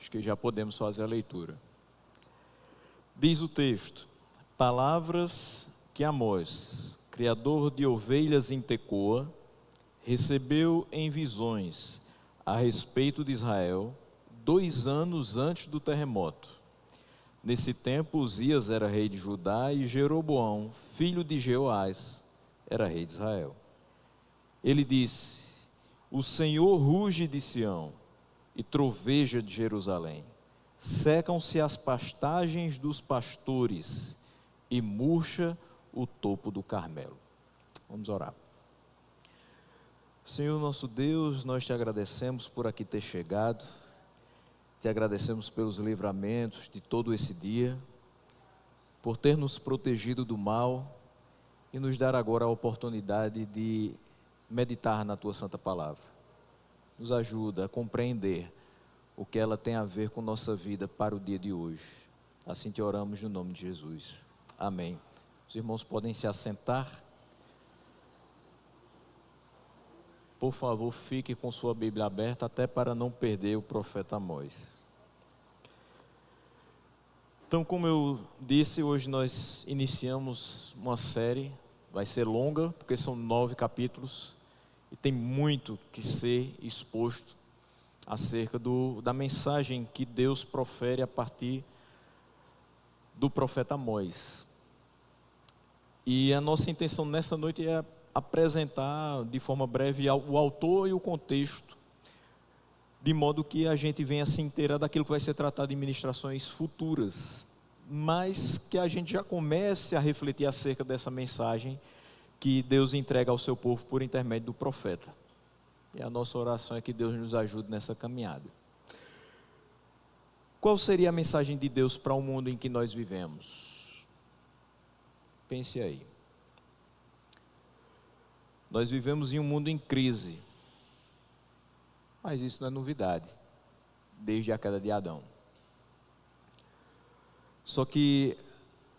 Acho que já podemos fazer a leitura. Diz o texto: palavras que Amós, criador de ovelhas em Tecoa, recebeu em visões a respeito de Israel, 2 anos antes do terremoto. Nesse tempo, Uzias era rei de Judá e Jeroboão, filho de Jeoás, era rei de Israel. Ele disse: o Senhor ruge de Sião e troveja de Jerusalém. Secam-se as pastagens dos pastores e murcha o topo do Carmelo. Vamos orar. Senhor nosso Deus, nós te agradecemos por aqui ter chegado, te agradecemos pelos livramentos de todo esse dia, por ter nos protegido do mal e nos dar agora a oportunidade de meditar na tua santa palavra. Nos ajuda a compreender o que ela tem a ver com nossa vida para o dia de hoje. Assim te oramos no nome de Jesus. Amém. Os irmãos podem se assentar. Por favor, fique com sua Bíblia aberta, até para não perder o profeta Amós. Então, como eu disse, hoje nós iniciamos uma série, vai ser longa, porque são 9 capítulos, e tem muito que ser exposto acerca da mensagem que Deus profere a partir do profeta Amós. E a nossa intenção nessa noite é apresentar de forma breve o autor e o contexto, de modo que a gente venha se inteirar daquilo que vai ser tratado em ministrações futuras, mas que a gente já comece a refletir acerca dessa mensagem que Deus entrega ao seu povo por intermédio do profeta. E a nossa oração é que Deus nos ajude nessa caminhada. Qual seria a mensagem de Deus para o mundo em que nós vivemos? Pense aí. Nós vivemos em um mundo em crise, mas isso não é novidade, desde a queda de Adão. Só que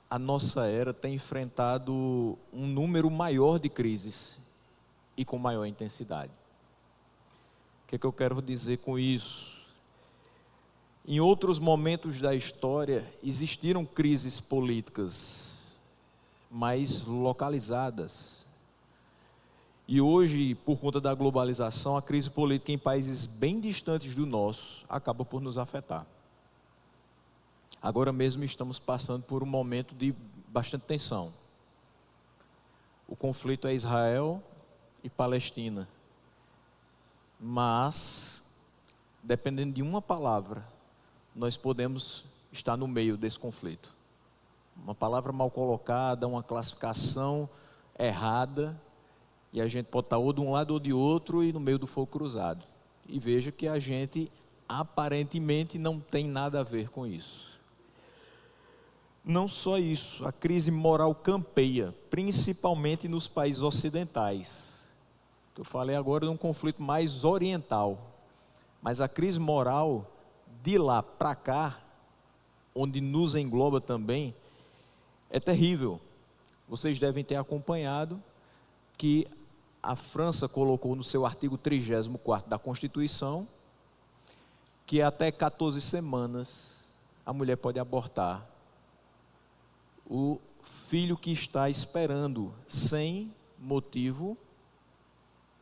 a nossa era tem enfrentado um número maior de crises e com maior intensidade. O que é que eu quero dizer com isso? Em outros momentos da história existiram crises políticas mais localizadas. E hoje, por conta da globalização, a crise política em países bem distantes do nosso acaba por nos afetar. Agora mesmo estamos passando por um momento de bastante tensão. O conflito é Israel e Palestina. Mas, dependendo de uma palavra, nós podemos estar no meio desse conflito. Uma palavra mal colocada, uma classificação errada, e a gente pode estar ou de um lado ou de outro e no meio do fogo cruzado. E veja que a gente aparentemente não tem nada a ver com isso. Não só isso, a crise moral campeia, principalmente nos países ocidentais. Eu falei agora de um conflito mais oriental, mas a crise moral de lá para cá, onde nos engloba também, é terrível. Vocês devem ter acompanhado que a França colocou no seu artigo 34º da Constituição que até 14 semanas a mulher pode abortar o filho que está esperando, sem motivo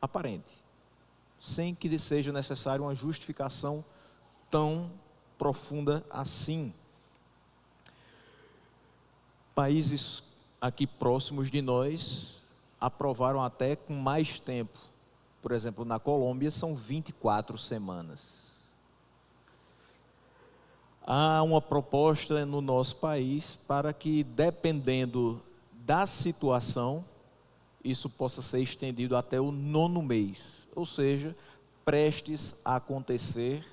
aparente, sem que seja necessária uma justificação tão profunda assim. Países aqui próximos de nós aprovaram até com mais tempo. Por exemplo, na Colômbia são 24 semanas. Há uma proposta no nosso país para que, dependendo da situação, isso possa ser estendido até o 9º mês, ou seja, prestes a acontecer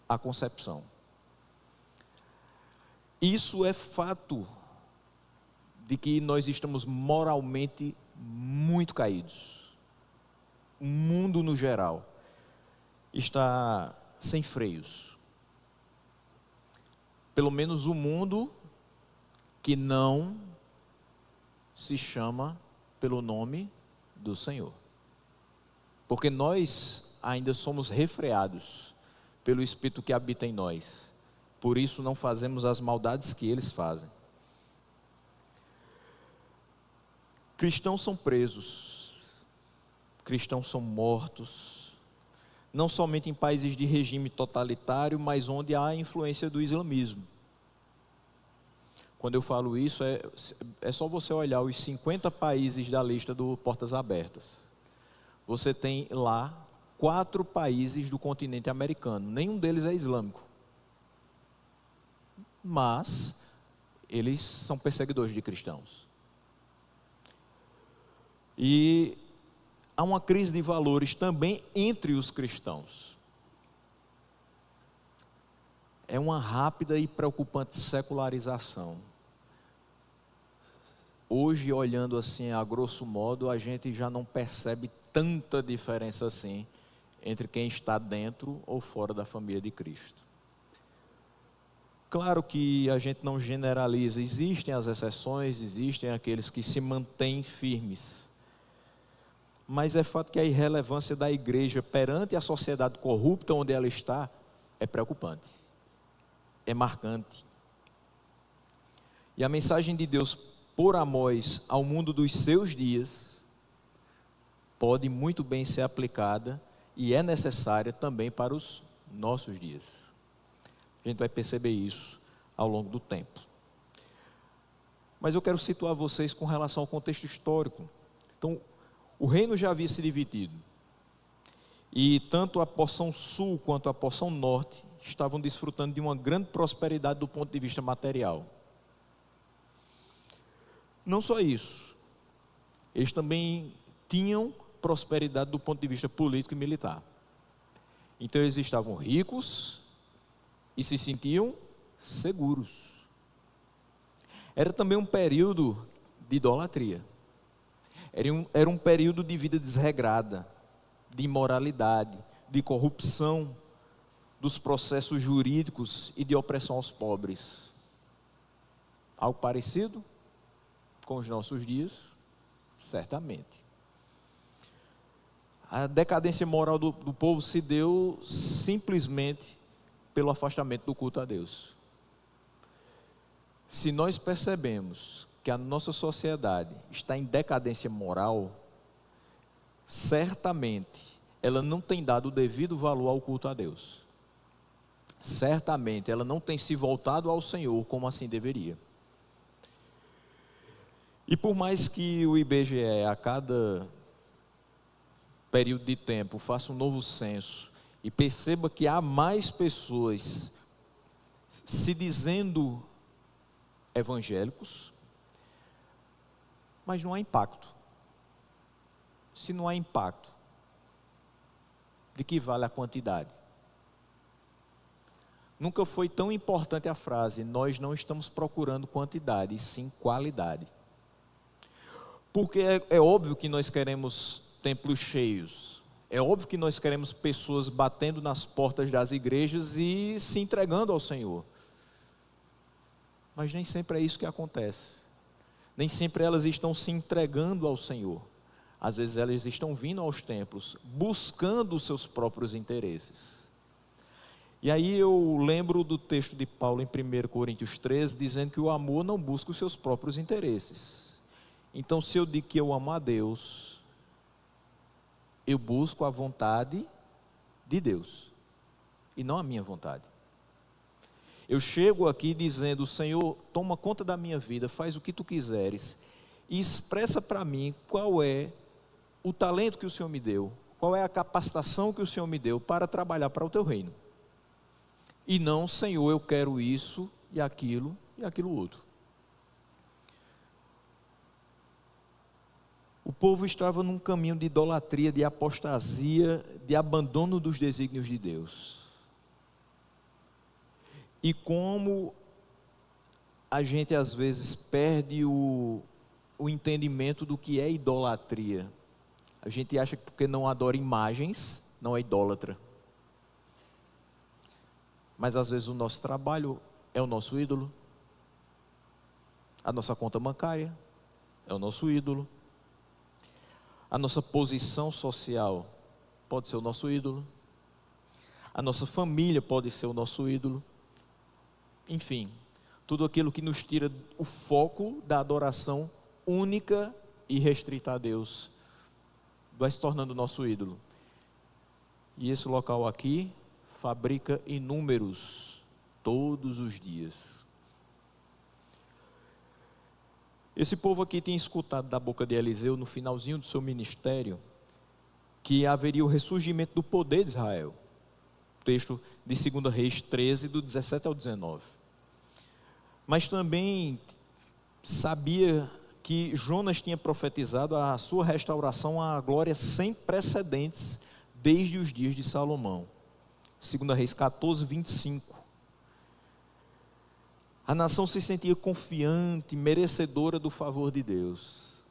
a concepção. Isso é fato de que nós estamos moralmente muito caídos. O mundo no geral está sem freios. Pelo menos o mundo que não se chama pelo nome do Senhor. Porque nós ainda somos refreados pelo Espírito que habita em nós. Por isso não fazemos as maldades que eles fazem. Cristãos são presos, cristãos são mortos, não somente em países de regime totalitário, mas onde há a influência do islamismo. Quando eu falo isso, é só você olhar os 50 países da lista do Portas Abertas. Você tem lá 4 países do continente americano, nenhum deles é islâmico. Mas eles são perseguidores de cristãos. E há uma crise de valores também entre os cristãos. É uma rápida e preocupante secularização. Hoje, olhando assim a grosso modo, a gente já não percebe tanta diferença assim entre quem está dentro ou fora da família de Cristo. Claro que a gente não generaliza, existem as exceções, existem aqueles que se mantêm firmes. Mas é fato que a irrelevância da igreja perante a sociedade corrupta onde ela está é preocupante, é marcante. E a mensagem de Deus por Amós ao mundo dos seus dias pode muito bem ser aplicada e é necessária também para os nossos dias. A gente vai perceber isso ao longo do tempo. Mas eu quero situar vocês com relação ao contexto histórico. Então, o reino já havia se dividido. E tanto a porção sul quanto a porção norte estavam desfrutando de uma grande prosperidade do ponto de vista material. Não só isso, eles também tinham prosperidade do ponto de vista político e militar. Então eles estavam ricos e se sentiam seguros. Era também um período de idolatria. Era um período de vida desregrada, de imoralidade, de corrupção, dos processos jurídicos e de opressão aos pobres. Algo parecido com os nossos dias? Certamente. A decadência moral do povo se deu simplesmente pelo afastamento do culto a Deus. Se nós percebemos que a nossa sociedade está em decadência moral, certamente ela não tem dado o devido valor ao culto a Deus. Certamente ela não tem se voltado ao Senhor como assim deveria. E por mais que o IBGE a cada período de tempo faça um novo censo e perceba que há mais pessoas se dizendo evangélicos, mas não há impacto. Se não há impacto, de que vale a quantidade? Nunca foi tão importante a frase: nós não estamos procurando quantidade, e sim qualidade. Porque é óbvio que nós queremos templos cheios, é óbvio que nós queremos pessoas batendo nas portas das igrejas e se entregando ao Senhor. Mas nem sempre é isso que acontece. Nem sempre elas estão se entregando ao Senhor. Às vezes elas estão vindo aos templos, buscando os seus próprios interesses. E aí eu lembro do texto de Paulo em 1 Coríntios 13, dizendo que o amor não busca os seus próprios interesses. Então, se eu digo que eu amo a Deus, eu busco a vontade de Deus, e não a minha vontade. Eu chego aqui dizendo: Senhor, toma conta da minha vida, faz o que tu quiseres, e expressa para mim qual é o talento que o Senhor me deu, qual é a capacitação que o Senhor me deu para trabalhar para o teu reino. E não: Senhor, eu quero isso e aquilo outro. O povo estava num caminho de idolatria, de apostasia, de abandono dos desígnios de Deus. E como a gente às vezes perde o entendimento do que é idolatria. A gente acha que porque não adora imagens, não é idólatra. Mas às vezes o nosso trabalho é o nosso ídolo. A nossa conta bancária é o nosso ídolo. A nossa posição social pode ser o nosso ídolo. a nossa família pode ser o nosso ídolo. Enfim, tudo aquilo que nos tira o foco da adoração única e restrita a Deus vai se tornando o nosso ídolo. E esse local aqui fabrica inúmeros todos os dias. Esse povo aqui tem escutado da boca de Eliseu, no finalzinho do seu ministério, que haveria o ressurgimento do poder de Israel. Texto de 2 Reis 13, do 17 ao 19. Mas também sabia que Jonas tinha profetizado a sua restauração à glória sem precedentes desde os dias de Salomão. 2 Reis 14, 25. A nação se sentia confiante, merecedora do favor de Deus.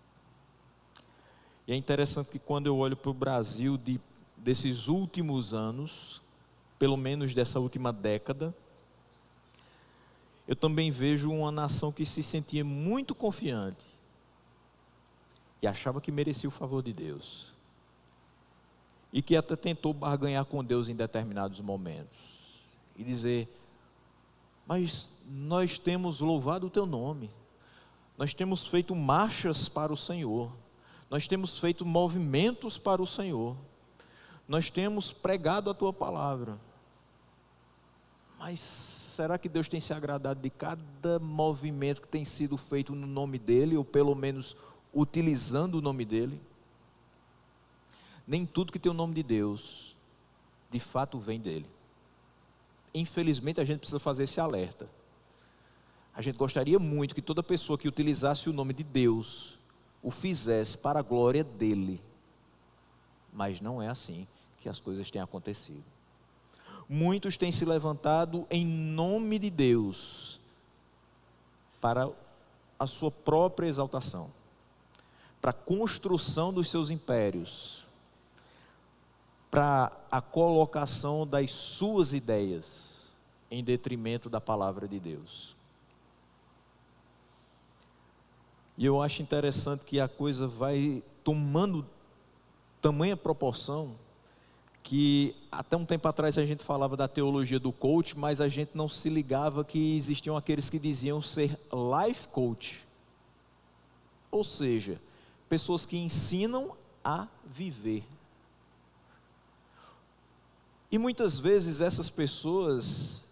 E é interessante que quando eu olho para o Brasil desses últimos anos, pelo menos dessa última década, eu também vejo uma nação que se sentia muito confiante e achava que merecia o favor de Deus, e que até tentou barganhar com Deus em determinados momentos e dizer: mas nós temos louvado o teu nome, nós temos feito marchas para o Senhor, nós temos feito movimentos para o Senhor, nós temos pregado a tua palavra, mas será que Deus tem se agradado de cada movimento que tem sido feito no nome dEle, ou pelo menos utilizando o nome dEle? Nem tudo que tem o nome de Deus, de fato vem dEle. Infelizmente a gente precisa fazer esse alerta. A gente gostaria muito que toda pessoa que utilizasse o nome de Deus, o fizesse para a glória dEle. Mas não é assim que as coisas têm acontecido. Muitos têm se levantado em nome de Deus para a sua própria exaltação, para a construção dos seus impérios, para a colocação das suas ideias em detrimento da palavra de Deus. E eu acho interessante que a coisa vai tomando tamanha proporção que até um tempo atrás a gente falava da teologia do coach, mas a gente não se ligava que existiam aqueles que diziam ser life coach, ou seja, pessoas que ensinam a viver. E muitas vezes essas pessoas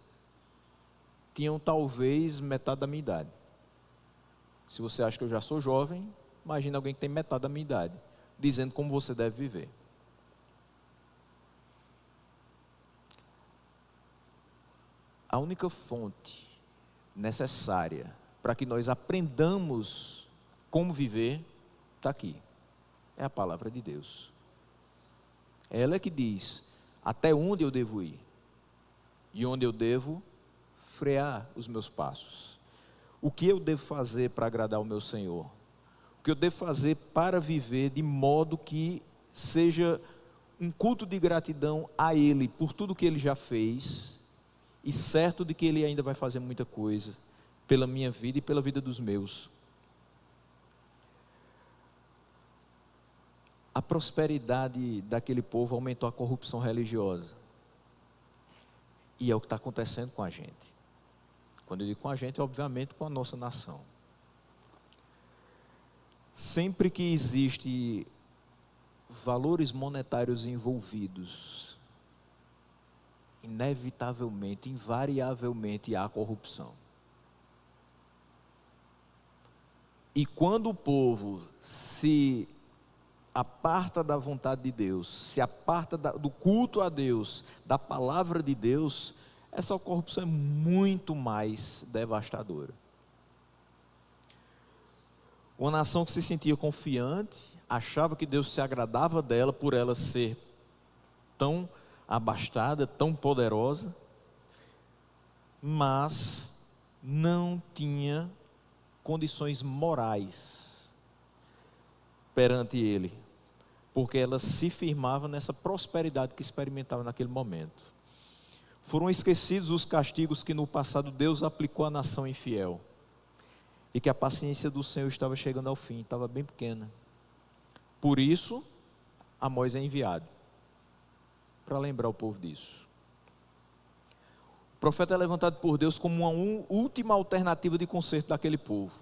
tinham talvez metade da minha idade. Se você acha que eu já sou jovem, imagina alguém que tem metade da minha idade, dizendo como você deve viver. A única fonte necessária para que nós aprendamos como viver está aqui. É a palavra de Deus. Ela é que diz até onde eu devo ir e onde eu devo frear os meus passos. O que eu devo fazer para agradar o meu Senhor? O que eu devo fazer para viver de modo que seja um culto de gratidão a Ele por tudo que Ele já fez, e certo de que Ele ainda vai fazer muita coisa pela minha vida e pela vida dos meus. A prosperidade daquele povo aumentou a corrupção religiosa. E é o que está acontecendo com a gente. Quando eu digo com a gente, obviamente com a nossa nação. Sempre que existe valores monetários envolvidos, inevitavelmente, invariavelmente há corrupção. E quando o povo se aparta da vontade de Deus, se aparta do culto a Deus, da palavra de Deus, essa corrupção é muito mais devastadora. Uma nação que se sentia confiante, achava que Deus se agradava dela por ela ser tão abastada, tão poderosa, mas não tinha condições morais perante Ele, porque ela se firmava nessa prosperidade que experimentava naquele momento. Foram esquecidos os castigos que no passado Deus aplicou à nação infiel, e que a paciência do Senhor estava chegando ao fim, estava bem pequena. Por isso, Amós é enviado para lembrar o povo disso. profeta é levantado por Deus como uma última alternativa de conserto daquele povo.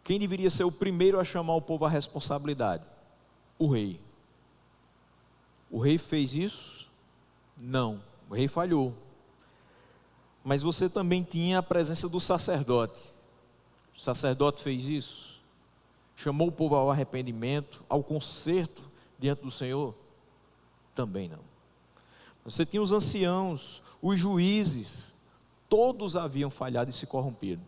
Quem deveria ser o primeiro a chamar o povo à responsabilidade? O rei. O rei fez isso? Não, o rei falhou. Mas você também tinha a presença do sacerdote. O sacerdote fez isso? Chamou o povo ao arrependimento, ao conserto diante do Senhor? Também não. Você tinha os anciãos, os juízes, todos haviam falhado e se corrompido.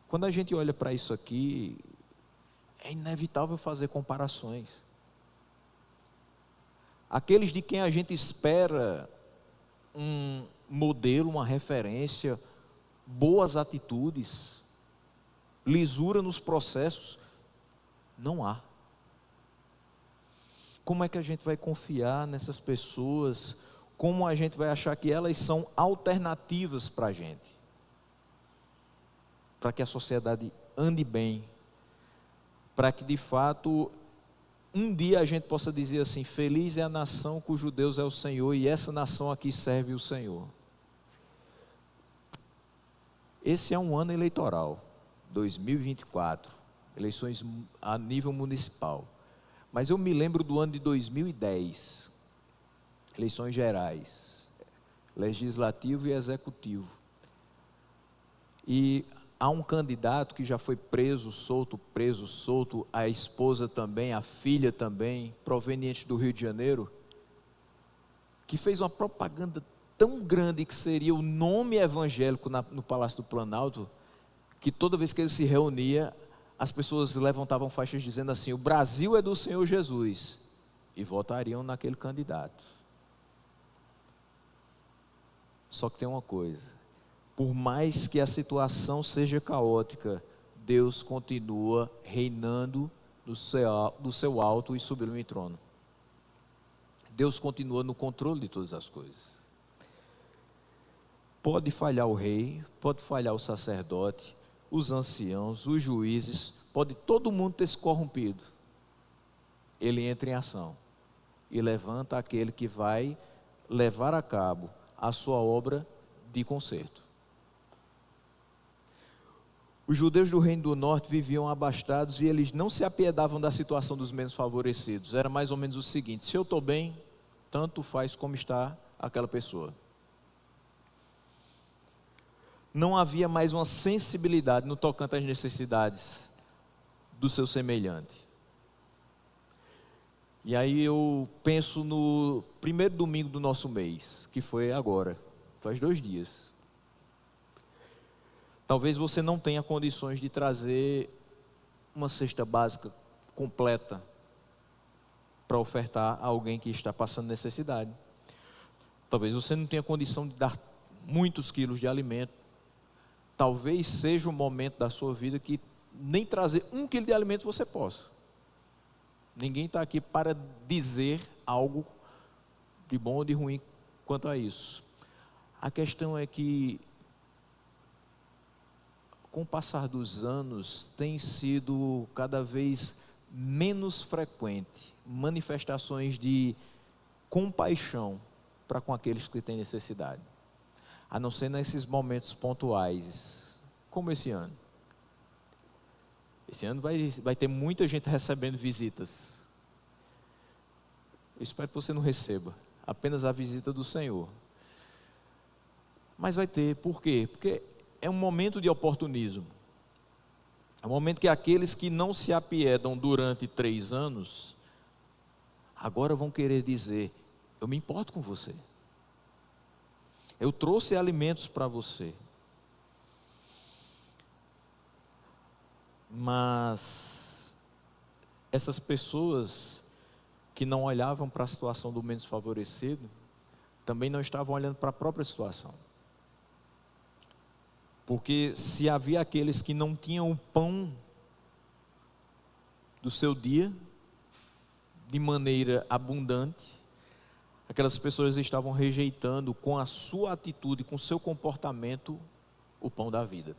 Quando a gente olha para isso aqui, é inevitável fazer comparações. Aqueles de quem a gente espera um modelo, uma referência, boas atitudes, lisura nos processos, não há. Como é que a gente vai confiar nessas pessoas? Como a gente vai achar que elas são alternativas para a gente? Para que a sociedade ande bem, para que de fato um dia a gente possa dizer assim: feliz é a nação cujo Deus é o Senhor, e essa nação aqui serve o Senhor. Esse é um ano eleitoral, 2024, eleições a nível municipal. Mas eu me lembro do ano de 2010, eleições gerais, legislativo e executivo. E há um candidato que já foi preso, solto, a esposa também, a filha também, proveniente do Rio de Janeiro, que fez uma propaganda tão grande que seria o nome evangélico no Palácio do Planalto, que toda vez que ele se reunia, as pessoas levantavam faixas dizendo assim: o Brasil é do Senhor Jesus, e votariam naquele candidato. Só que tem uma coisa: por mais que a situação seja caótica, Deus continua reinando do seu alto e sublime trono. Deus continua no controle de todas as coisas. Pode falhar o rei, pode falhar o sacerdote, os anciãos, os juízes, pode todo mundo ter se corrompido. Ele entra em ação e levanta aquele que vai levar a cabo a sua obra de conserto. Os judeus do Reino do Norte viviam abastados e eles não se apiedavam da situação dos menos favorecidos. Era mais ou menos o seguinte: se eu estou bem, tanto faz como está aquela pessoa. Não havia mais uma sensibilidade no tocante às necessidades do seu semelhante. E aí eu penso no primeiro domingo do nosso mês, que foi agora, faz 2 dias. Talvez você não tenha condições de trazer uma cesta básica completa para ofertar a alguém que está passando necessidade. Talvez você não tenha condição de dar muitos quilos de alimento. Talvez seja o momento da sua vida que nem trazer 1 quilo de alimento você possa. Ninguém está aqui para dizer algo de bom ou de ruim quanto a isso. A questão é que, com o passar dos anos, tem sido cada vez menos frequente manifestações de compaixão para com aqueles que têm necessidade, a não ser nesses momentos pontuais, como esse ano. Esse ano vai ter muita gente recebendo visitas. Eu espero que você não receba apenas a visita do Senhor, mas vai ter. Por quê? Porque é um momento de oportunismo. É um momento que aqueles que não se apiedam durante 3 anos, agora vão querer dizer: eu me importo com você, eu trouxe alimentos para você. Mas essas pessoas que não olhavam para a situação do menos favorecido, também não estavam olhando para a própria situação. Porque se havia aqueles que não tinham o pão do seu dia de maneira abundante, aquelas pessoas estavam rejeitando com a sua atitude, com o seu comportamento, o pão da vida.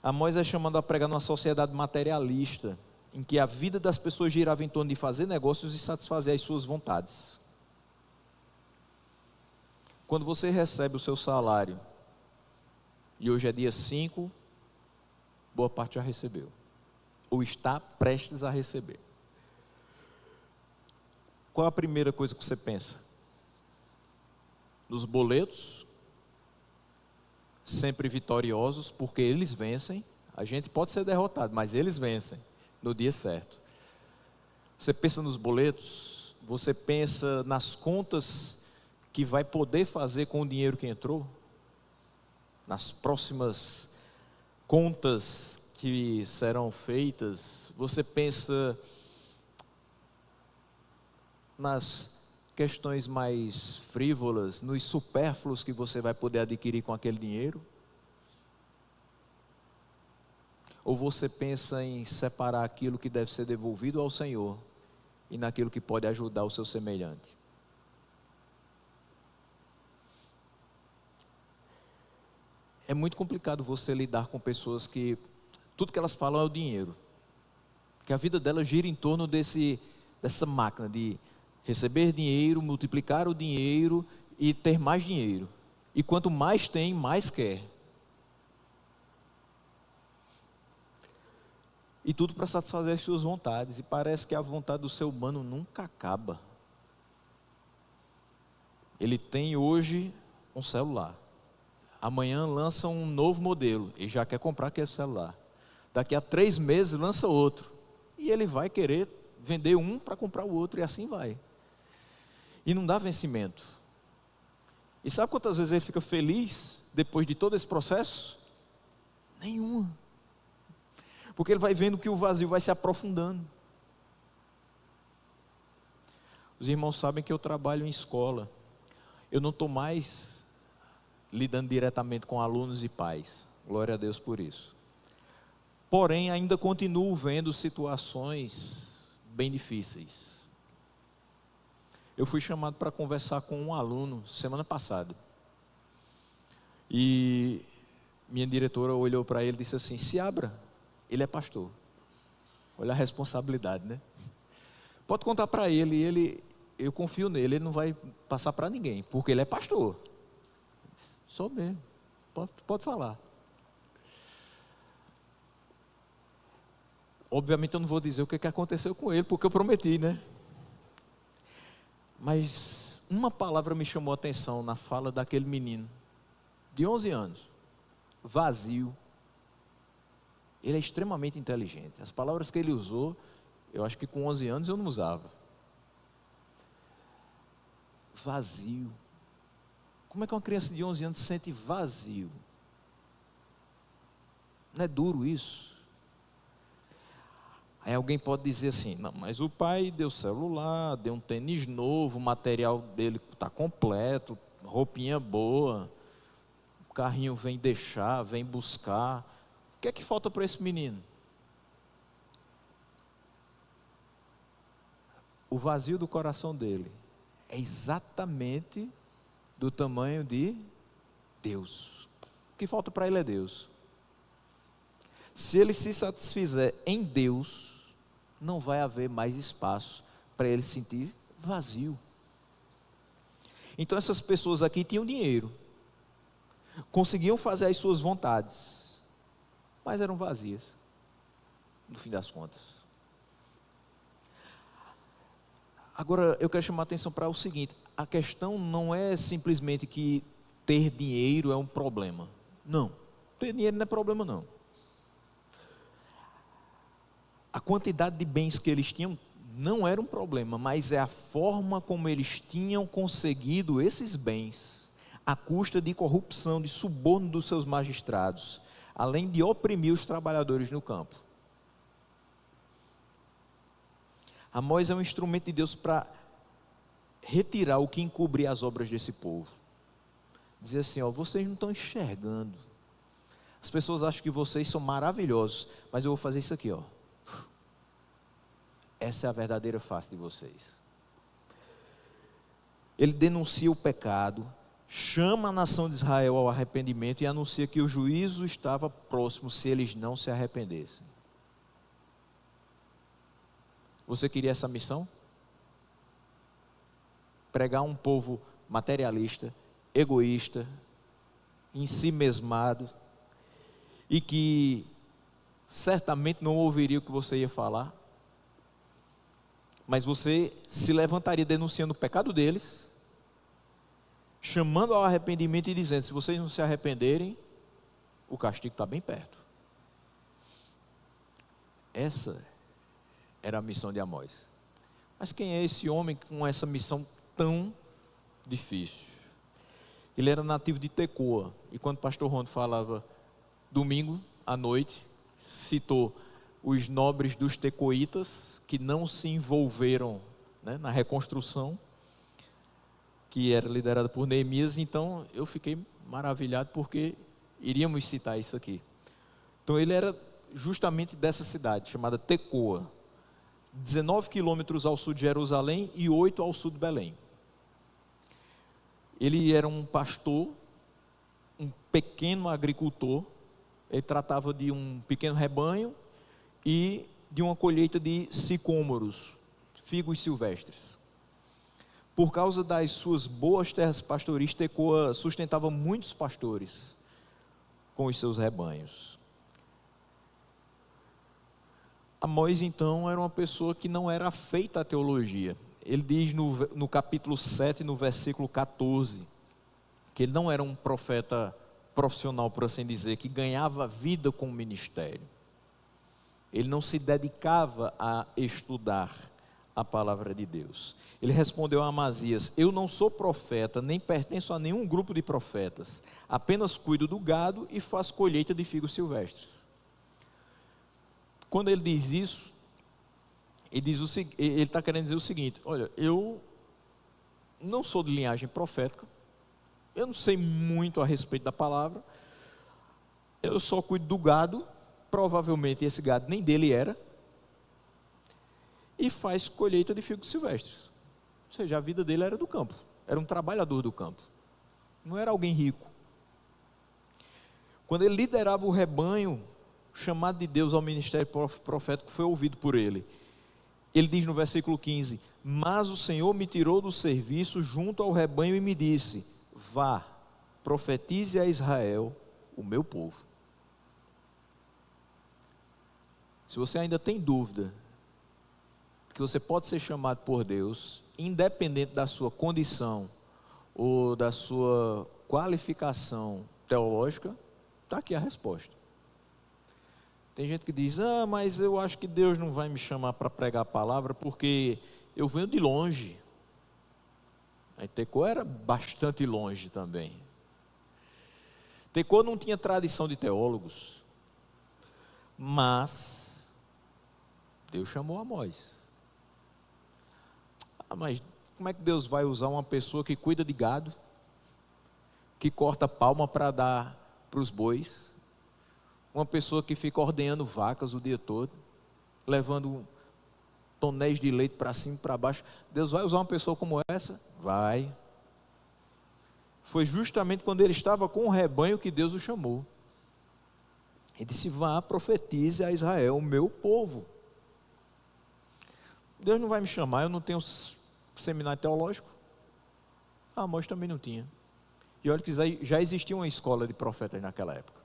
Amós é chamado a pregar numa sociedade materialista, em que a vida das pessoas girava em torno de fazer negócios e satisfazer as suas vontades. Quando você recebe o seu salário, e hoje é dia 5, boa parte já recebeu, ou está prestes a receber. Qual a primeira coisa que você pensa? Nos boletos, sempre vitoriosos, porque eles vencem. A gente pode ser derrotado, mas eles vencem no dia certo. Você pensa nos boletos, você pensa nas contas que vai poder fazer com o dinheiro que entrou, nas próximas contas que serão feitas. Você pensa nas questões mais frívolas, nos supérfluos que você vai poder adquirir com aquele dinheiro? Ou você pensa em separar aquilo que deve ser devolvido ao Senhor e naquilo que pode ajudar o seu semelhante? É muito complicado você lidar com pessoas que tudo que elas falam é o dinheiro, que a vida delas gira em torno dessa máquina de receber dinheiro, multiplicar o dinheiro e ter mais dinheiro. E quanto mais tem, mais quer. E tudo para satisfazer as suas vontades. E parece que a vontade do ser humano nunca acaba. Ele tem hoje um celular. Amanhã lança um novo modelo e já quer comprar aquele celular. Daqui a 3 meses lança outro. E ele vai querer vender um para comprar o outro, e assim vai. E não dá vencimento. E sabe quantas vezes ele fica feliz depois de todo esse processo? Nenhuma. Porque ele vai vendo que o vazio vai se aprofundando. Os irmãos sabem que eu trabalho em escola. Eu não estou mais lidando diretamente com alunos e pais. Glória a Deus por isso. Porém, ainda continuo vendo situações bem difíceis. Eu fui chamado para conversar com um aluno semana passada. E minha diretora olhou para ele e disse assim: se abra, ele é pastor. Olha a responsabilidade, né? Pode contar para ele, eu confio nele, ele não vai passar para ninguém, porque ele é pastor. Sou mesmo, pode falar. Obviamente eu não vou dizer o que aconteceu com ele, porque eu prometi, né? Mas uma palavra me chamou a atenção na fala daquele menino, de 11 anos, vazio. Ele é extremamente inteligente. As palavras que ele usou, eu acho que com 11 anos eu não usava. Vazio. Como é que uma criança de 11 anos se sente vazio? Não é duro isso? Aí alguém pode dizer assim: não, mas o pai deu celular, deu um tênis novo, o material dele está completo, roupinha boa, o carrinho vem deixar, vem buscar. O que é que falta para esse menino? O vazio do coração dele é exatamente do tamanho de Deus. O que falta para ele é Deus. Se ele se satisfizer em Deus, não vai haver mais espaço para ele sentir vazio. Então essas pessoas aqui tinham dinheiro, conseguiam fazer as suas vontades, mas eram vazias, no fim das contas. Agora eu quero chamar a atenção para o seguinte: a questão não é simplesmente que ter dinheiro é um problema. Não, ter dinheiro não é problema não. A quantidade de bens que eles tinham não era um problema, mas é a forma como eles tinham conseguido esses bens, à custa de corrupção, de suborno dos seus magistrados, além de oprimir os trabalhadores no campo. Amós é um instrumento de Deus para retirar o que encobria as obras desse povo. Dizer assim: ó, vocês não estão enxergando. As pessoas acham que vocês são maravilhosos, mas eu vou fazer isso aqui, ó. Essa é a verdadeira face de vocês. Ele denuncia o pecado, chama a nação de Israel ao arrependimento e anuncia que o juízo estava próximo se eles não se arrependessem. Você queria essa missão? Pregar um povo materialista, egoísta, em si mesmado, e que certamente não ouviria o que você ia falar, mas você se levantaria denunciando o pecado deles, chamando ao arrependimento e dizendo: se vocês não se arrependerem, o castigo está bem perto. Essa era a missão de Amós. Mas quem é esse homem com essa missão tão difícil? Ele era nativo de Tecoa, e quando o pastor Rondo falava domingo à noite, citou os nobres dos tecoitas que não se envolveram, né, na reconstrução, que era liderada por Neemias. Então eu fiquei maravilhado, porque iríamos citar isso aqui. Então ele era justamente dessa cidade, chamada Tecoa, 19 quilômetros ao sul de Jerusalém e 8 ao sul de Belém. Ele era um pastor, um pequeno agricultor. Ele tratava de um pequeno rebanho e de uma colheita de sicômoros, figos silvestres. Por causa das suas boas terras pastoris, Tecoa sustentava muitos pastores com os seus rebanhos. Amós, então, era uma pessoa que não era afeita à teologia. Ele diz no capítulo 7, no versículo 14, que ele não era um profeta profissional, por assim dizer, que ganhava vida com o ministério. Ele não se dedicava a estudar a palavra de Deus. Ele respondeu a Amazias: eu não sou profeta, nem pertenço a nenhum grupo de profetas, apenas cuido do gado e faço colheita de figos silvestres. Quando ele diz isso, ele está querendo dizer o seguinte: olha, eu não sou de linhagem profética, eu não sei muito a respeito da palavra, eu só cuido do gado, provavelmente esse gado nem dele era, e faz colheita de figos silvestres. Ou seja, a vida dele era do campo, era um trabalhador do campo, não era alguém rico. Quando ele liderava o rebanho, o chamado de Deus ao ministério profético foi ouvido por ele. Ele diz no versículo 15: mas o Senhor me tirou do serviço junto ao rebanho e me disse: vá, profetize a Israel, o meu povo. Se você ainda tem dúvida que você pode ser chamado por Deus, independente da sua condição ou da sua qualificação teológica, está aqui a resposta. Tem gente que diz: mas eu acho que Deus não vai me chamar para pregar a palavra porque eu venho de longe. A Tecoa era bastante longe também. Tecoa não tinha tradição de teólogos, mas Deus chamou Amós. Mas como é que Deus vai usar uma pessoa que cuida de gado, que corta palma para dar para os bois, uma pessoa que fica ordenhando vacas o dia todo, levando tonéis de leite para cima e para baixo? Deus vai usar uma pessoa como essa? Vai. Foi justamente quando ele estava com o rebanho que Deus o chamou. Ele disse: vá, profetize a Israel, o meu povo. Deus não vai me chamar, eu não tenho seminário teológico. Amós também não tinha. E olha que já existia uma escola de profetas naquela época.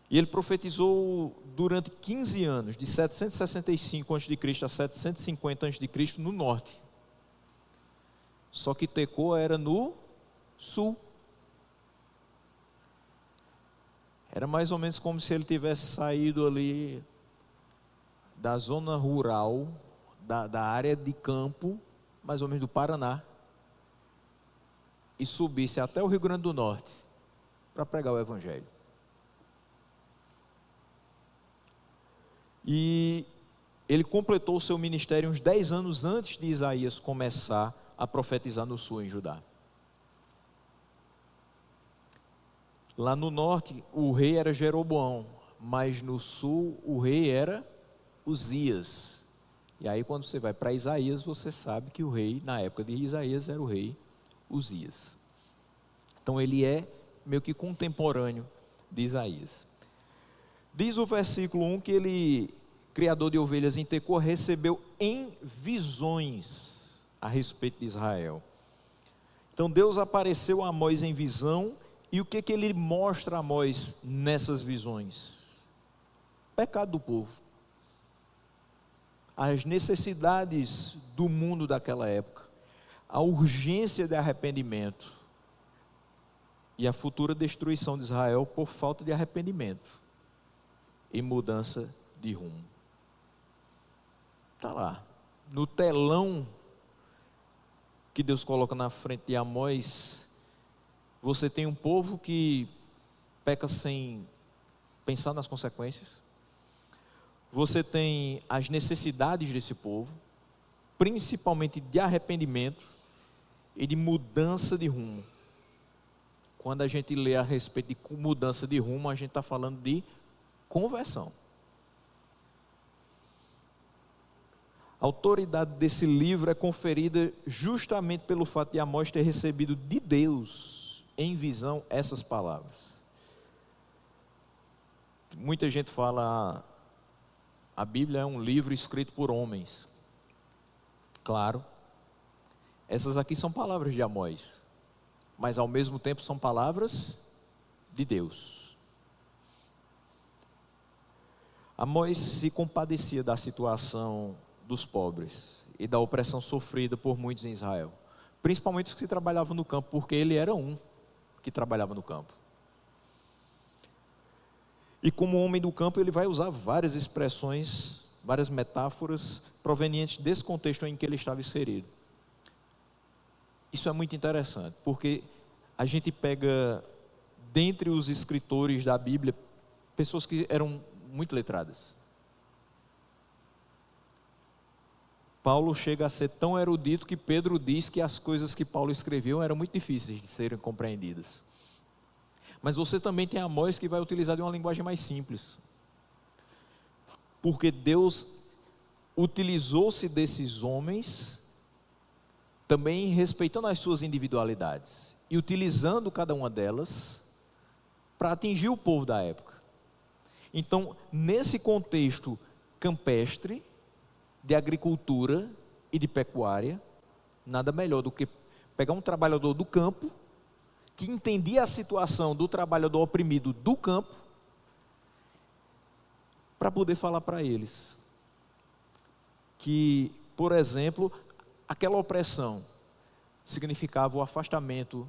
E ele profetizou durante 15 anos, de 765 a.C. a 750 a.C. no norte. Só que Tecoa era no sul. Era mais ou menos como se ele tivesse saído ali da zona rural, da área de campo, mais ou menos do Paraná, e subisse até o Rio Grande do Norte para pregar o Evangelho. E ele completou o seu ministério uns 10 anos antes de Isaías começar a profetizar no sul, em Judá. Lá no norte, o rei era Jeroboão, mas no sul, o rei era Uzias. E aí, quando você vai para Isaías, você sabe que o rei, na época de Isaías, era o rei Uzias. Então, ele é meio que contemporâneo de Isaías. Diz o versículo 1 que ele criador de ovelhas em Tecoa, recebeu em visões a respeito de Israel. Então Deus apareceu a Amós em visão, e o que ele mostra a Amós nessas visões? Pecado do povo, as necessidades do mundo daquela época, a urgência de arrependimento e a futura destruição de Israel por falta de arrependimento e mudança de rumo. Está lá, no telão que Deus coloca na frente de Amós, você tem um povo que peca sem pensar nas consequências. Você tem as necessidades desse povo, principalmente de arrependimento e de mudança de rumo. Quando a gente lê a respeito de mudança de rumo, a gente está falando de conversão. A autoridade desse livro é conferida justamente pelo fato de Amós ter recebido de Deus, em visão, essas palavras. Muita gente fala, a Bíblia é um livro escrito por homens. Claro, essas aqui são palavras de Amós, mas ao mesmo tempo são palavras de Deus. Amós se compadecia da situação dos pobres e da opressão sofrida por muitos em Israel, principalmente os que trabalhavam no campo, porque ele era um que trabalhava no campo. E como homem do campo, ele vai usar várias expressões, várias metáforas provenientes desse contexto em que ele estava inserido. Isso é muito interessante, porque a gente pega, dentre os escritores da Bíblia, pessoas que eram muito letradas. Paulo chega a ser tão erudito que Pedro diz que as coisas que Paulo escreveu eram muito difíceis de serem compreendidas. Mas você também tem Amós, que vai utilizar de uma linguagem mais simples. Porque Deus utilizou-se desses homens, também respeitando as suas individualidades, e utilizando cada uma delas para atingir o povo da época. Então, nesse contexto campestre, de agricultura e de pecuária, nada melhor do que pegar um trabalhador do campo, que entendia a situação do trabalhador oprimido do campo, para poder falar para eles que, por exemplo, aquela opressão significava o afastamento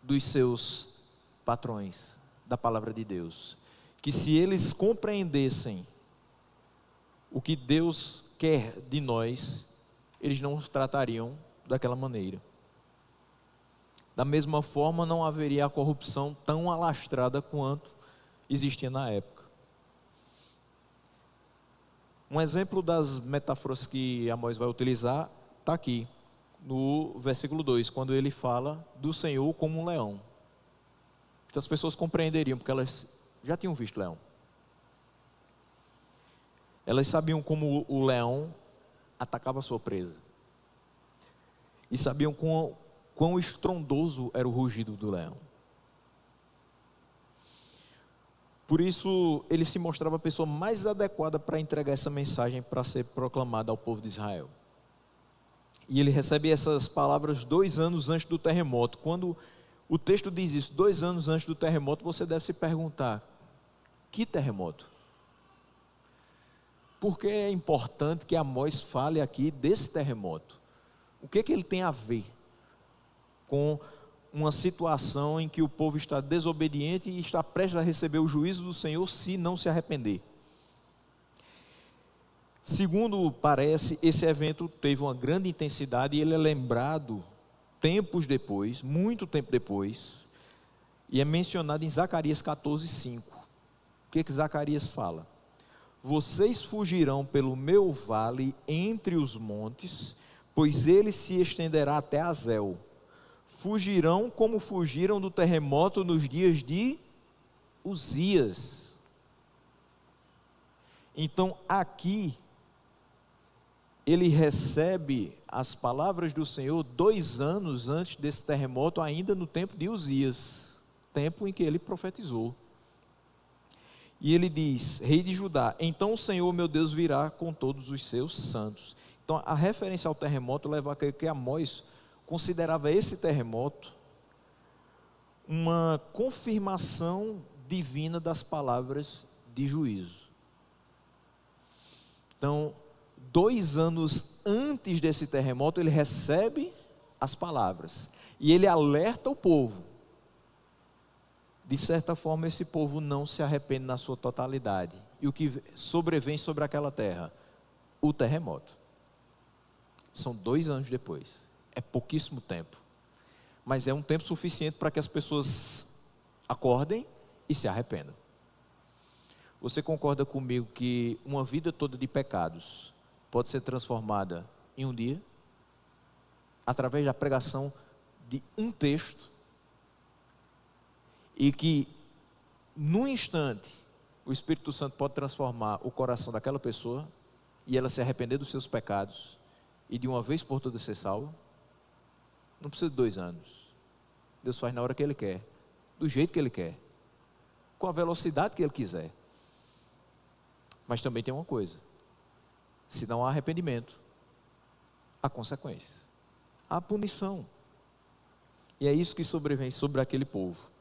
dos seus patrões da palavra de Deus, que se eles compreendessem o que Deus quer de nós, eles não nos tratariam daquela maneira. Da mesma forma, não haveria a corrupção tão alastrada quanto existia na época. Um exemplo das metáforas que Amós vai utilizar está aqui, no versículo 2, quando ele fala do Senhor como um leão. Então as pessoas compreenderiam, porque elas já tinham visto leão. Elas sabiam como o leão atacava a sua presa. E sabiam quão estrondoso era o rugido do leão. Por isso, ele se mostrava a pessoa mais adequada para entregar essa mensagem para ser proclamada ao povo de Israel. E ele recebe essas palavras 2 anos antes do terremoto. Quando o texto diz isso, 2 anos antes do terremoto, você deve se perguntar: que terremoto? Por que é importante que Amós fale aqui desse terremoto? O que ele tem a ver com uma situação em que o povo está desobediente e está prestes a receber o juízo do Senhor se não se arrepender? Segundo parece, esse evento teve uma grande intensidade e ele é lembrado tempos depois, muito tempo depois, e é mencionado em Zacarias 14:5. O que Zacarias fala? Vocês fugirão pelo meu vale entre os montes, pois ele se estenderá até Azel. Fugirão como fugiram do terremoto nos dias de Uzias. Então aqui, ele recebe as palavras do Senhor 2 anos antes desse terremoto, ainda no tempo de Uzias, tempo em que ele profetizou. E ele diz, rei de Judá, então o Senhor meu Deus virá com todos os seus santos. Então a referência ao terremoto leva a crer que Amós considerava esse terremoto uma confirmação divina das palavras de juízo. Então, 2 anos antes desse terremoto, ele recebe as palavras e ele alerta o povo. De certa forma, esse povo não se arrepende na sua totalidade. E o que sobrevém sobre aquela terra? O terremoto. São 2 anos depois. É pouquíssimo tempo. Mas é um tempo suficiente para que as pessoas acordem e se arrependam. Você concorda comigo que uma vida toda de pecados pode ser transformada em um dia? Através da pregação de um texto? E que, num instante, o Espírito Santo pode transformar o coração daquela pessoa e ela se arrepender dos seus pecados e de uma vez por todas ser salva? Não precisa de 2 anos. Deus faz na hora que Ele quer, do jeito que Ele quer, com a velocidade que Ele quiser. Mas também tem uma coisa: se não há arrependimento, há consequências, há punição. E é isso que sobrevém sobre aquele povo.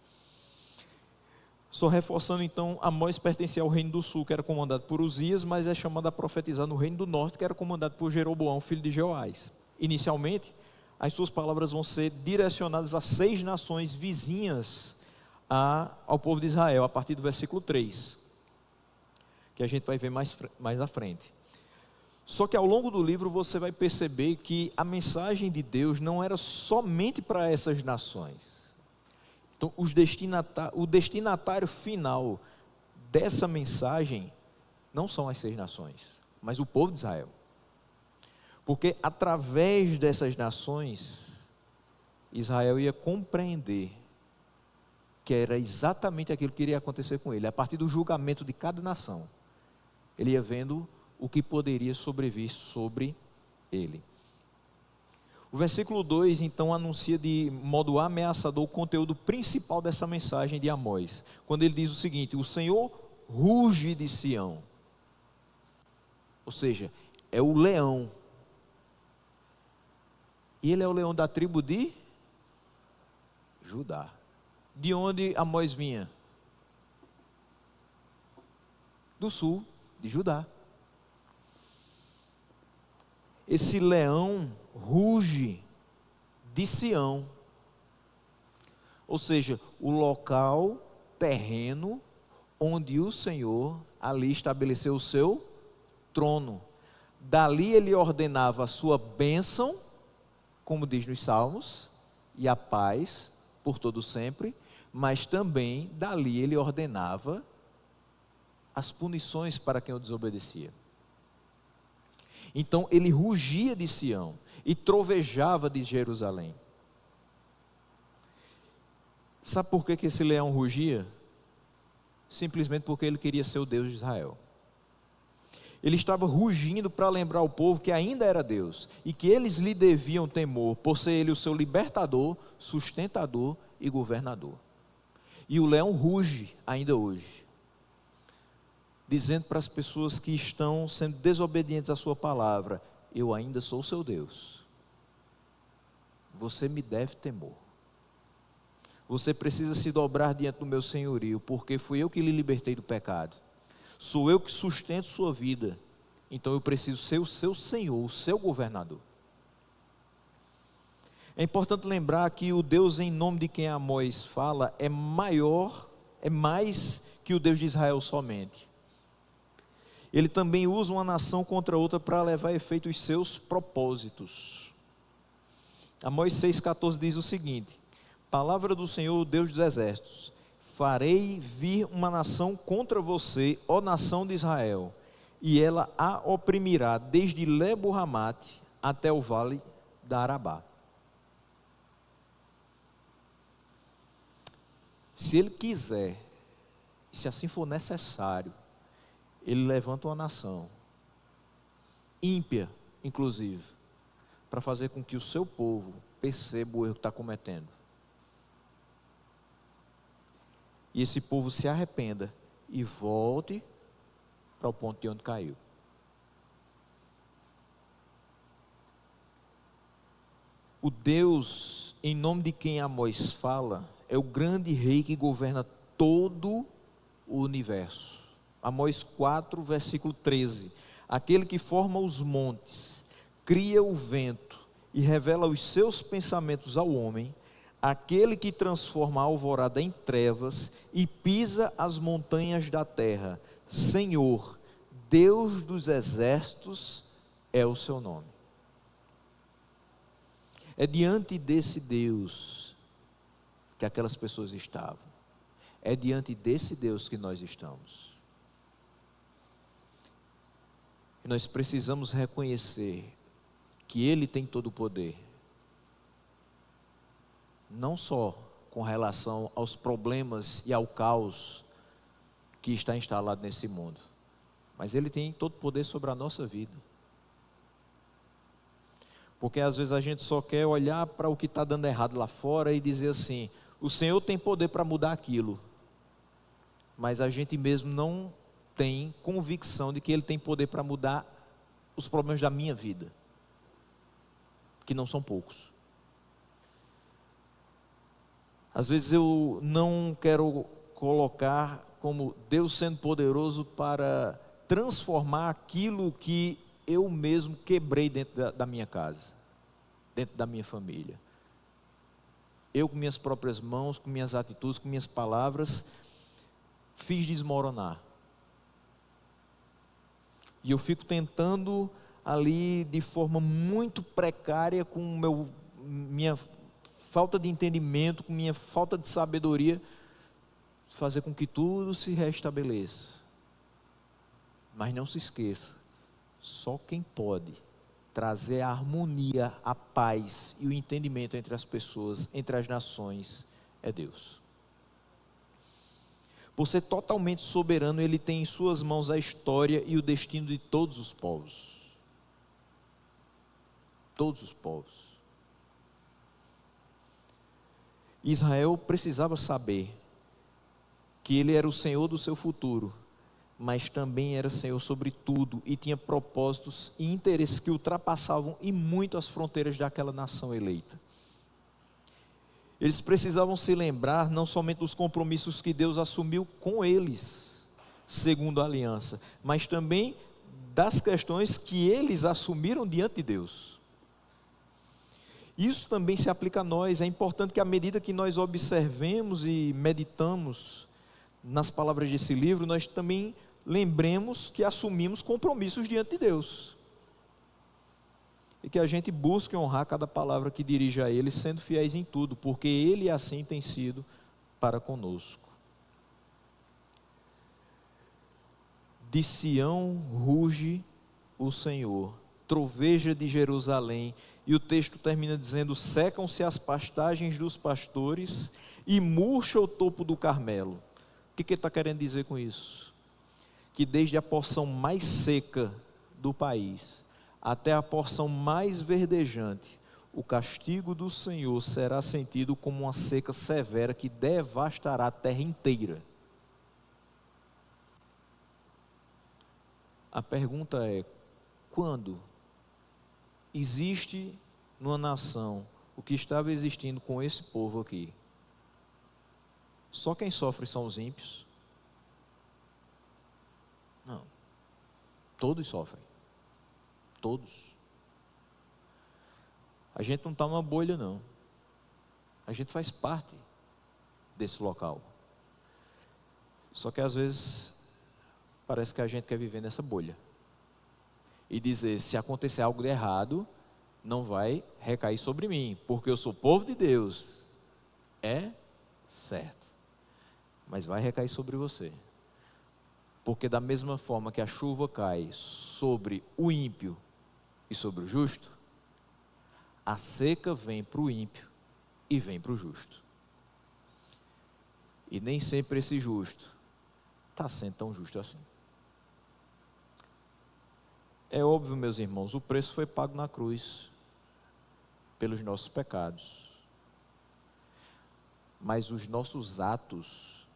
Só reforçando então, Amós pertencia ao reino do sul, que era comandado por Uzias, mas é chamado a profetizar no reino do norte, que era comandado por Jeroboão, filho de Jeoás. Inicialmente, as suas palavras vão ser direcionadas a 6 nações vizinhas ao povo de Israel, a partir do versículo 3, que a gente vai ver mais à frente. Só que ao longo do livro você vai perceber que a mensagem de Deus não era somente para essas nações. Então, o destinatário final dessa mensagem não são as 6 nações, mas o povo de Israel. Porque através dessas nações, Israel ia compreender que era exatamente aquilo que iria acontecer com ele. A partir do julgamento de cada nação, ele ia vendo o que poderia sobrevir sobre ele. O versículo 2, então, anuncia de modo ameaçador o conteúdo principal dessa mensagem de Amós, quando ele diz o seguinte: o Senhor ruge de Sião. Ou seja, é o leão. E ele é o leão da tribo de Judá. De onde Amós vinha? Do sul, de Judá. Esse leão ruge de Sião, ou seja, o local terreno onde o Senhor ali estabeleceu o seu trono. Dali ele ordenava a sua bênção, como diz nos Salmos, e a paz por todo sempre, mas também dali ele ordenava as punições para quem o desobedecia. Então ele rugia de Sião e trovejava de Jerusalém. Sabe por que esse leão rugia? Simplesmente porque ele queria ser o Deus de Israel. Ele estava rugindo para lembrar ao povo que ainda era Deus e que eles lhe deviam temor, por ser ele o seu libertador, sustentador e governador. E o leão ruge ainda hoje, dizendo para as pessoas que estão sendo desobedientes à sua palavra: eu ainda sou o seu Deus, você me deve temor, você precisa se dobrar diante do meu senhorio, porque fui eu que lhe libertei do pecado, sou eu que sustento sua vida, então eu preciso ser o seu senhor, o seu governador. É importante lembrar que o Deus em nome de quem Amós fala é maior, é mais que o Deus de Israel somente. Ele também usa uma nação contra outra para levar a efeito os seus propósitos. Amós 6,14 diz o seguinte: palavra do Senhor, Deus dos exércitos: farei vir uma nação contra você, ó nação de Israel, e ela a oprimirá desde Lebo-Ramate até o vale da Arabá. Se ele quiser, e se assim for necessário, ele levanta uma nação ímpia, inclusive, para fazer com que o seu povo perceba o erro que está cometendo. E esse povo se arrependa e volte para o ponto de onde caiu. O Deus em nome de quem Amós fala é o grande rei que governa todo o universo. Amós 4, versículo 13. Aquele que forma os montes, cria o vento e revela os seus pensamentos ao homem, aquele que transforma a alvorada em trevas e pisa as montanhas da terra. Senhor, Deus dos exércitos é o seu nome. É diante desse Deus que aquelas pessoas estavam. É diante desse Deus que nós estamos. E nós precisamos reconhecer que Ele tem todo o poder. Não só com relação aos problemas e ao caos que está instalado nesse mundo, mas Ele tem todo o poder sobre a nossa vida. Porque às vezes a gente só quer olhar para o que está dando errado lá fora e dizer assim: o Senhor tem poder para mudar aquilo, mas a gente mesmo não tem convicção de que Ele tem poder para mudar os problemas da minha vida, que não são poucos. Às vezes eu não quero colocar como Deus sendo poderoso para transformar aquilo que eu mesmo quebrei dentro da minha casa, dentro da minha família. Eu com minhas próprias mãos, com minhas atitudes, com minhas palavras, fiz desmoronar. E eu fico tentando ali de forma muito precária, com minha falta de entendimento, com minha falta de sabedoria, fazer com que tudo se restabeleça. Mas não se esqueça, só quem pode trazer a harmonia, a paz e o entendimento entre as pessoas, entre as nações, é Deus. Por ser totalmente soberano, Ele tem em suas mãos a história e o destino de todos os povos. Todos os povos. Israel precisava saber que Ele era o Senhor do seu futuro, mas também era Senhor sobre tudo e tinha propósitos e interesses que ultrapassavam e muito as fronteiras daquela nação eleita. Eles precisavam se lembrar não somente dos compromissos que Deus assumiu com eles, segundo a aliança, mas também das questões que eles assumiram diante de Deus. Isso também se aplica a nós. É importante que à medida que nós observemos e meditamos nas palavras desse livro, nós também lembremos que assumimos compromissos diante de Deus. E que a gente busque honrar cada palavra que dirige a Ele, sendo fiéis em tudo, porque Ele assim tem sido para conosco. De Sião ruge o Senhor, troveja de Jerusalém, e o texto termina dizendo: secam-se as pastagens dos pastores e murcha o topo do Carmelo. O que ele está querendo dizer com isso? Que desde a porção mais seca do país até a porção mais verdejante, o castigo do Senhor será sentido como uma seca severa que devastará a terra inteira. A pergunta é: quando existe numa nação o que estava existindo com esse povo aqui, só quem sofre são os ímpios? Não, todos sofrem, todos. A gente não está numa bolha, não. A gente faz parte desse local. Só que às vezes parece que a gente quer viver nessa bolha e dizer: se acontecer algo de errado, não vai recair sobre mim, porque eu sou povo de Deus. É certo, mas vai recair sobre você. Porque da mesma forma que a chuva cai sobre o ímpio e sobre o justo, a seca vem para o ímpio e vem para o justo. E nem sempre esse justo está sendo tão justo assim. É óbvio, meus irmãos, o preço foi pago na cruz pelos nossos pecados. Mas os nossos atos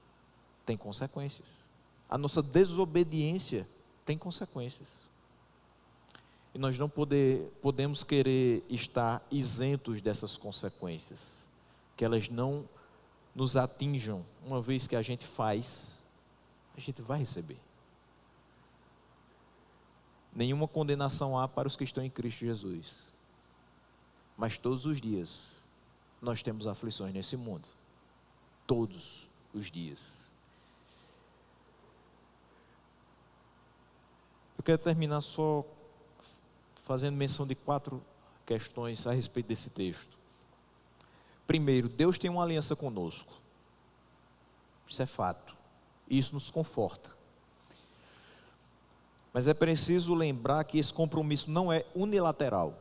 têm consequências. A nossa desobediência tem consequências. E nós não podemos querer estar isentos dessas consequências, que elas não nos atinjam. Uma vez que a gente faz, a gente vai receber. Nenhuma condenação há para os que estão em Cristo Jesus. Mas todos os dias nós temos aflições nesse mundo. Todos os dias. Eu quero terminar só fazendo menção de 4 questões a respeito desse texto. Primeiro, Deus tem uma aliança conosco. Isso é fato. Isso nos conforta. Mas é preciso lembrar que esse compromisso não é unilateral.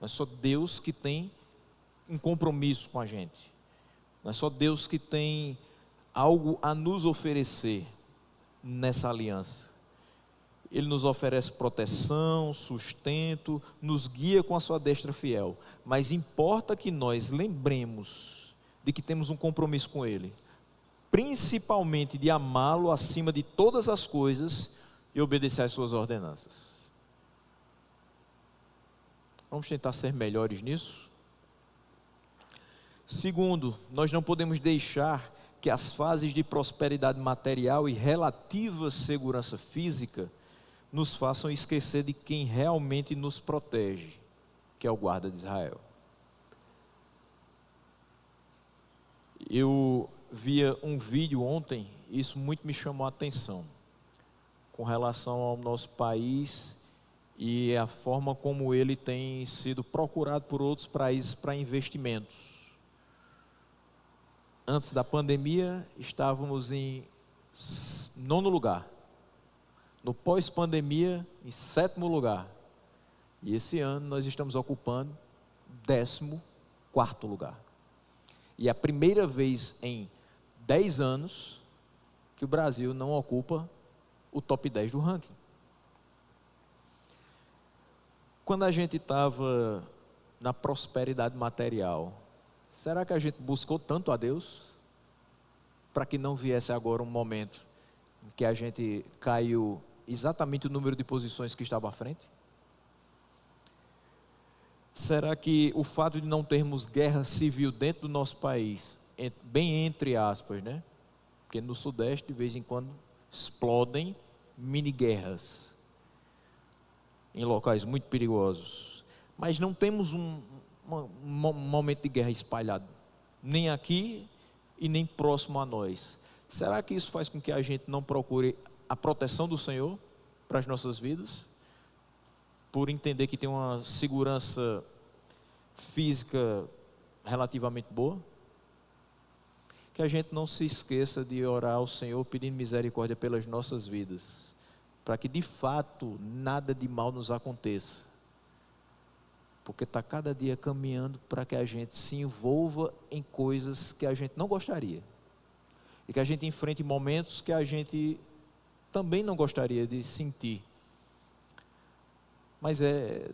Não é só Deus que tem um compromisso com a gente. Não é só Deus que tem algo a nos oferecer nessa aliança. Ele nos oferece proteção, sustento, nos guia com a sua destra fiel. Mas importa que nós lembremos de que temos um compromisso com Ele. Principalmente de amá-lo acima de todas as coisas e obedecer às suas ordenanças. Vamos tentar ser melhores nisso? Segundo, nós não podemos deixar que as fases de prosperidade material e relativa segurança física nos façam esquecer de quem realmente nos protege, que é o guarda de Israel. Eu via um vídeo ontem, e isso muito me chamou a atenção, com relação ao nosso país e a forma como ele tem sido procurado por outros países para investimentos. Antes da pandemia, estávamos em 9º lugar. No pós-pandemia, em 7º lugar. E esse ano nós estamos ocupando 14º lugar. E é a primeira vez em 10 anos que o Brasil não ocupa o top 10 do ranking. Quando a gente estava na prosperidade material, será que a gente buscou tanto a Deus para que não viesse agora um momento em que a gente caiu exatamente o número de posições que estava à frente? Será que o fato de não termos guerra civil dentro do nosso país, bem entre aspas, né? Porque no Sudeste de vez em quando explodem mini-guerras em locais muito perigosos, mas não temos um momento de guerra espalhado, nem aqui e nem próximo a nós. Será que isso faz com que a gente não procure a proteção do Senhor para as nossas vidas? Por entender que tem uma segurança física relativamente boa? Que a gente não se esqueça de orar ao Senhor pedindo misericórdia pelas nossas vidas, para que de fato nada de mal nos aconteça, porque está cada dia caminhando para que a gente se envolva em coisas que a gente não gostaria, e que a gente enfrente momentos que a gente também não gostaria de sentir, mas é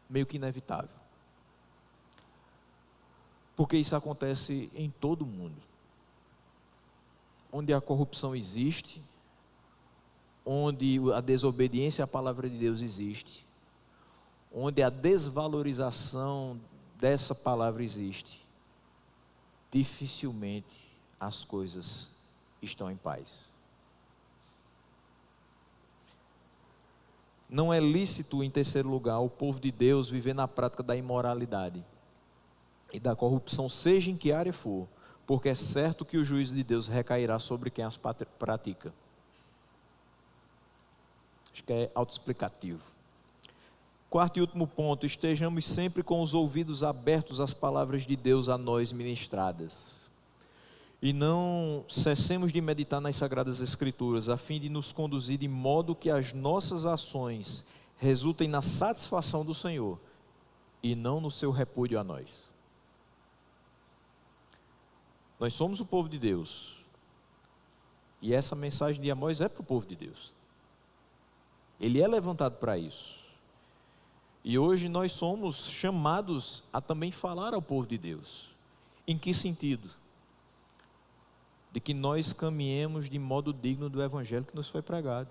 meio que inevitável, porque isso acontece em todo mundo. Onde a corrupção existe, onde a desobediência à palavra de Deus existe, onde a desvalorização dessa palavra existe, dificilmente as coisas estão em paz. Não é lícito, em terceiro lugar, o povo de Deus viver na prática da imoralidade e da corrupção, seja em que área for, porque é certo que o juízo de Deus recairá sobre quem as pratica. Acho que é autoexplicativo. Quarto e último ponto, estejamos sempre com os ouvidos abertos às palavras de Deus a nós ministradas. E não cessemos de meditar nas Sagradas Escrituras, a fim de nos conduzir de modo que as nossas ações resultem na satisfação do Senhor e não no seu repúdio a nós. Nós somos o povo de Deus, e essa mensagem de Amós é para o povo de Deus. Ele é levantado para isso. E hoje nós somos chamados a também falar ao povo de Deus. Em que sentido? de que nós caminhemos de modo digno do evangelho que nos foi pregado,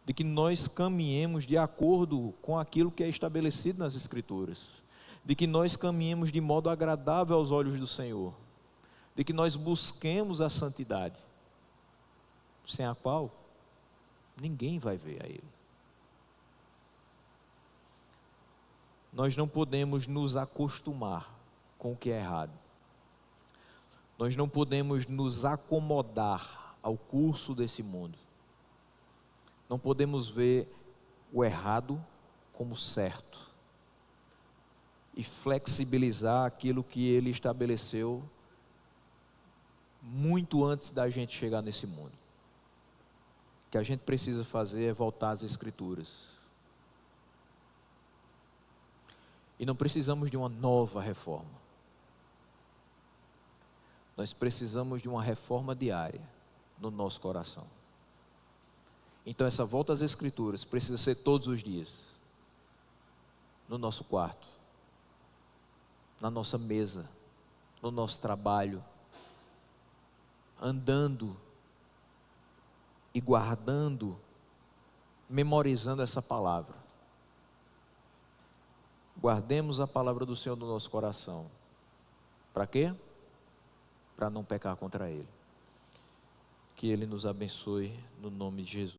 de que nós caminhemos de acordo com aquilo que é estabelecido nas Escrituras, de que nós caminhemos de modo agradável aos olhos do Senhor, de que nós busquemos a santidade, sem a qual ninguém vai ver a Ele. Nós não podemos nos acostumar com o que é errado. Nós não podemos nos acomodar ao curso desse mundo. Não podemos ver o errado como certo e flexibilizar aquilo que Ele estabeleceu muito antes da gente chegar nesse mundo. O que a gente precisa fazer é voltar às Escrituras. E não precisamos de uma nova reforma. Nós precisamos de uma reforma diária no nosso coração. Então essa volta às Escrituras precisa ser todos os dias. No nosso quarto, na nossa mesa, no nosso trabalho, andando e guardando, memorizando essa palavra. Guardemos a palavra do Senhor no nosso coração. Para quê? Para não pecar contra Ele. Que Ele nos abençoe no nome de Jesus.